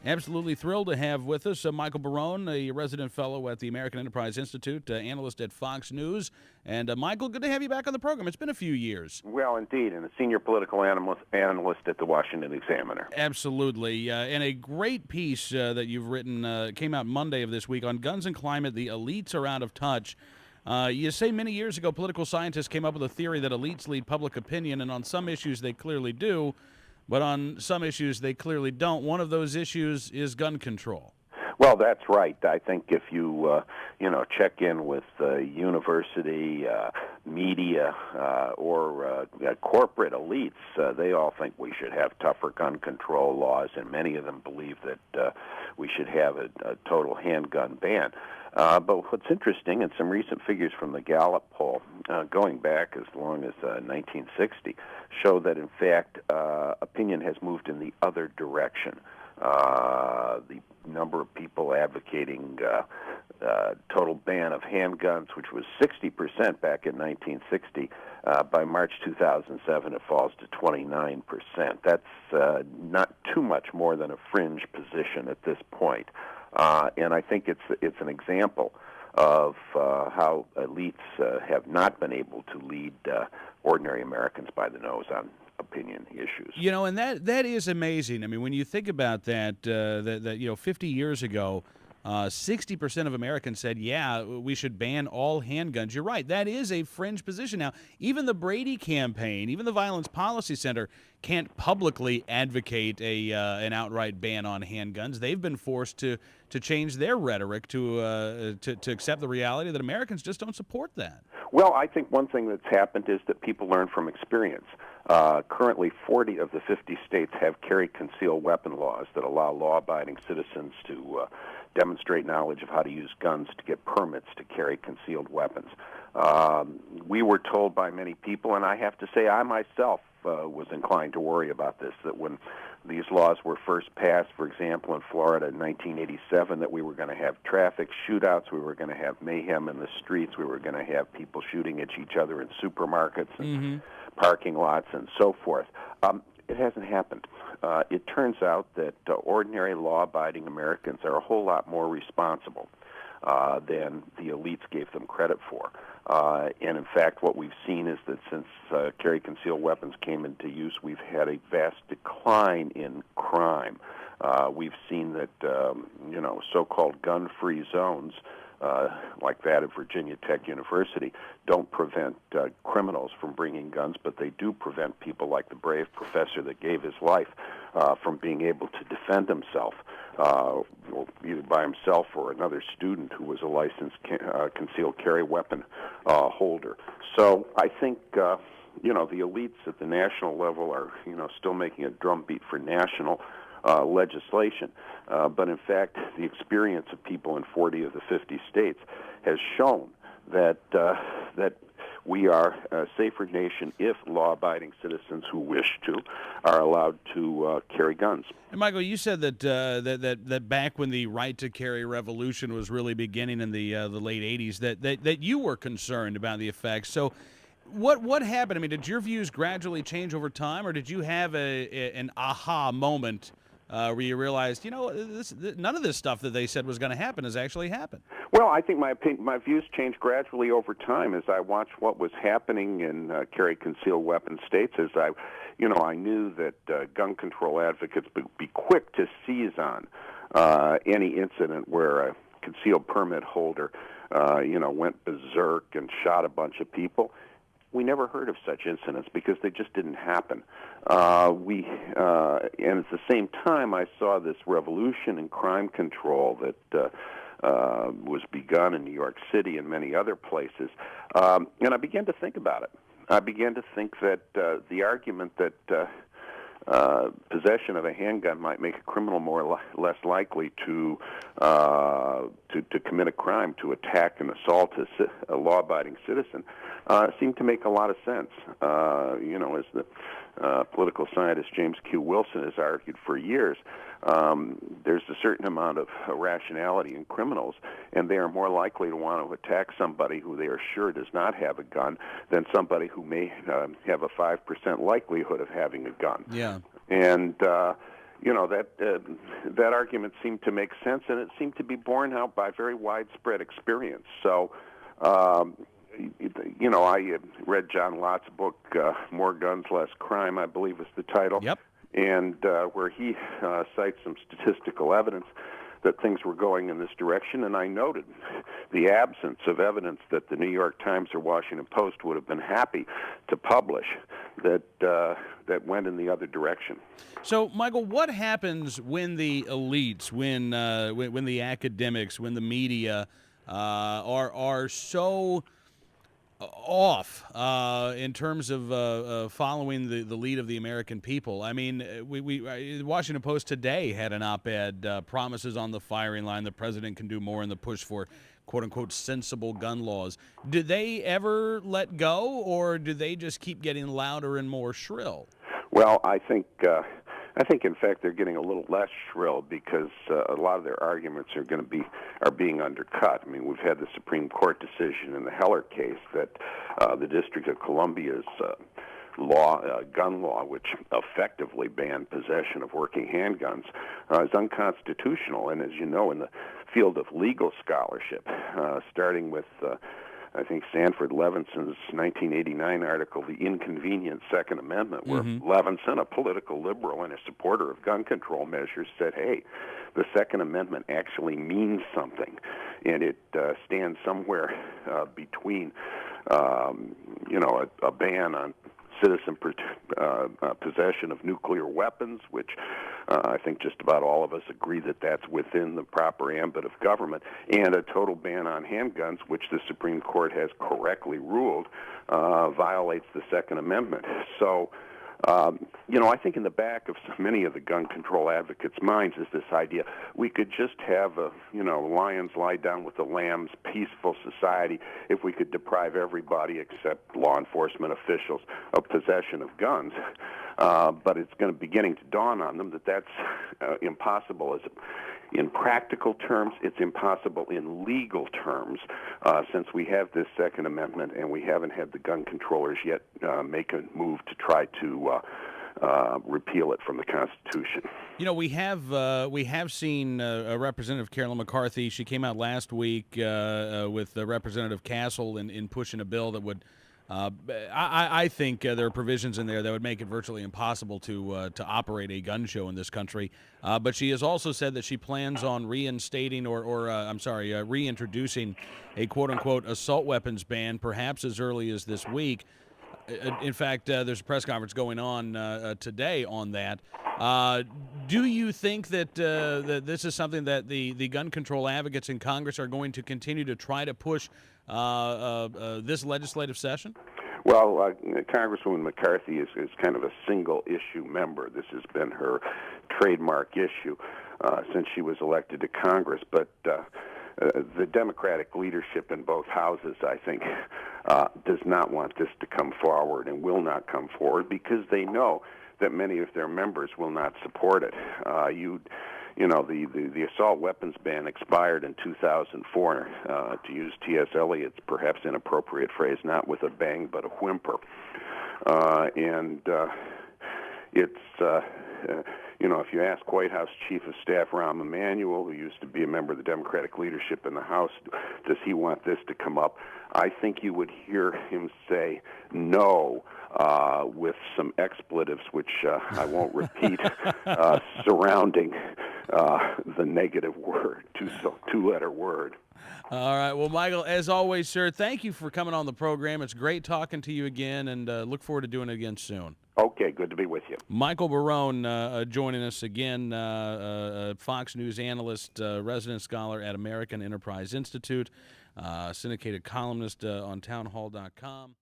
Absolutely thrilled to have with us Michael Barone, a resident fellow at the American Enterprise Institute, analyst at Fox News. And Michael, good to have you back on the program. It's been a few years. Well, indeed, and a senior political analyst at the Washington Examiner. Absolutely. And a great piece that you've written came out Monday of this week on guns and climate. The elites are out of touch. You say many years ago political scientists came up with a theory that elites lead public opinion, and on some issues they clearly do. But on some issues, they clearly don't. One of those issues is gun control. Well, that's right. I think if you, check in with university, media, or corporate elites, they all think we should have tougher gun control laws, and many of them believe that we should have a total handgun ban. But what's interesting, and some recent figures from the Gallup poll, going back as long as 1960, show that, in fact, opinion has moved in the other direction. The number of people advocating total ban of handguns, which was 60% back in 1960, by March 2007 it falls to 29%. That's not too much more than a fringe position at this point. And I think it's an example of how elites have not been able to lead ordinary Americans by the nose on opinion issues. You know, and that is amazing. I mean, when you think about that, 50 years ago, 60% of Americans said, yeah, we should ban all handguns. You're right. That is a fringe position. Now, even the Brady campaign, even the Violence Policy Center can't publicly advocate an outright ban on handguns. They've been forced to change their rhetoric to accept the reality that Americans just don't support that. Well, I think one thing that's happened is that people learn from experience. Currently, 40 of the 50 states have carry concealed weapon laws that allow law-abiding citizens to demonstrate knowledge of how to use guns to get permits to carry concealed weapons. We were told by many people, and I have to say I myself was inclined to worry about this, that when these laws were first passed, for example, in Florida in 1987, that we were going to have traffic shootouts, we were going to have mayhem in the streets, we were going to have people shooting at each other in supermarkets and parking lots and so forth. It hasn't happened. It turns out that ordinary law-abiding Americans are a whole lot more responsible than the elites gave them credit for. And in fact, what we've seen is that since carry concealed weapons came into use, we've had a vast decline in crime. We've seen that, so-called gun-free zones, like that at Virginia Tech University, don't prevent criminals from bringing guns, but they do prevent people like the brave professor that gave his life from being able to defend himself, either by himself or another student who was a licensed concealed carry weapon holder. So I think, the elites at the national level are, still making a drumbeat for national legislation. But in fact, the experience of people in 40 of the 50 states has shown that we are a safer nation if law-abiding citizens who wish to are allowed to carry guns. And Michael, you said that back when the right to carry revolution was really beginning in the late 80s, that you were concerned about the effects. So what happened? I mean, did your views gradually change over time, or did you have an aha moment where you realized, none of this stuff that they said was going to happen has actually happened? Well, I think my views changed gradually over time as I watched what was happening in carry concealed weapon states. As I knew that gun control advocates would be quick to seize on any incident where a concealed permit holder, went berserk and shot a bunch of people. We never heard of such incidents because they just didn't happen. And at the same time, I saw this revolution in crime control that was begun in New York City and many other places. And I began to think about it. I began to think that the argument that possession of a handgun might make a criminal less likely to commit a crime, to attack and assault a law-abiding citizen, seemed to make a lot of sense. As the political scientist James Q. Wilson has argued for years, there's a certain amount of rationality in criminals, and they are more likely to want to attack somebody who they are sure does not have a gun than somebody who may have a 5% likelihood of having a gun. Yeah. And that argument seemed to make sense, and it seemed to be borne out by very widespread experience. So, I read John Lott's book, More Guns, Less Crime, I believe is the title. Yep. And where he cites some statistical evidence that things were going in this direction, and I noted the absence of evidence that the New York Times or Washington Post would have been happy to publish that went in the other direction. So, Michael, what happens when the elites, when the academics, when the media are so off in terms of following the lead of the American people? I mean, the Washington Post today had an op-ed, promises on the firing line, the president can do more in the push for quote-unquote sensible gun laws. Do they ever let go, or do they just keep getting louder and more shrill? Well, I think in fact they're getting a little less shrill because a lot of their arguments are being undercut. I mean, we've had the Supreme Court decision in the Heller case that the District of Columbia's gun law, which effectively banned possession of working handguns, is unconstitutional. And as you know, in the field of legal scholarship, starting with I think Sanford Levinson's 1989 article, The Inconvenient Second Amendment, where Levinson, a political liberal and a supporter of gun control measures, said, hey, the Second Amendment actually means something, and it stands somewhere between, a ban on citizen possession of nuclear weapons, which I think just about all of us agree that that's within the proper ambit of government, and a total ban on handguns, which the Supreme Court has correctly ruled violates the Second Amendment. So, I think in the back of many of the gun control advocates' minds is this idea we could just have lions lie down with the lambs, peaceful society if we could deprive everybody except law enforcement officials of possession of guns. But it's beginning to dawn on them that that's impossible in practical terms. It's impossible in legal terms since we have this Second Amendment and we haven't had the gun controllers yet make a move to try to repeal it from the Constitution. We have seen Representative Carolyn McCarthy. She came out last week with Representative Castle in pushing a bill that would. I think there are provisions in there that would make it virtually impossible to operate a gun show in this country. But she has also said that she plans on reinstating reintroducing a quote-unquote assault weapons ban, perhaps as early as this week. In fact, there's a press conference going on today on that. Do you think that this is something that the gun control advocates in Congress are going to continue to try to push this legislative session? Well, Congresswoman McCarthy is kind of a single-issue member. This has been her trademark issue since she was elected to Congress. But the Democratic leadership in both houses, I think, does not want this to come forward and will not come forward because they know that many of their members will not support it. The assault weapons ban expired in 2004. To use T.S. Eliot's perhaps inappropriate phrase, not with a bang but a whimper. If you ask White House Chief of Staff Rahm Emanuel, who used to be a member of the Democratic leadership in the House, does he want this to come up? I think you would hear him say no with some expletives, which I won't repeat, surrounding the negative word, two-letter word. All right. Well, Michael, as always, sir, thank you for coming on the program. It's great talking to you again, and look forward to doing it again soon. Okay, good to be with you. Michael Barone joining us again, Fox News analyst, resident scholar at American Enterprise Institute, syndicated columnist on townhall.com.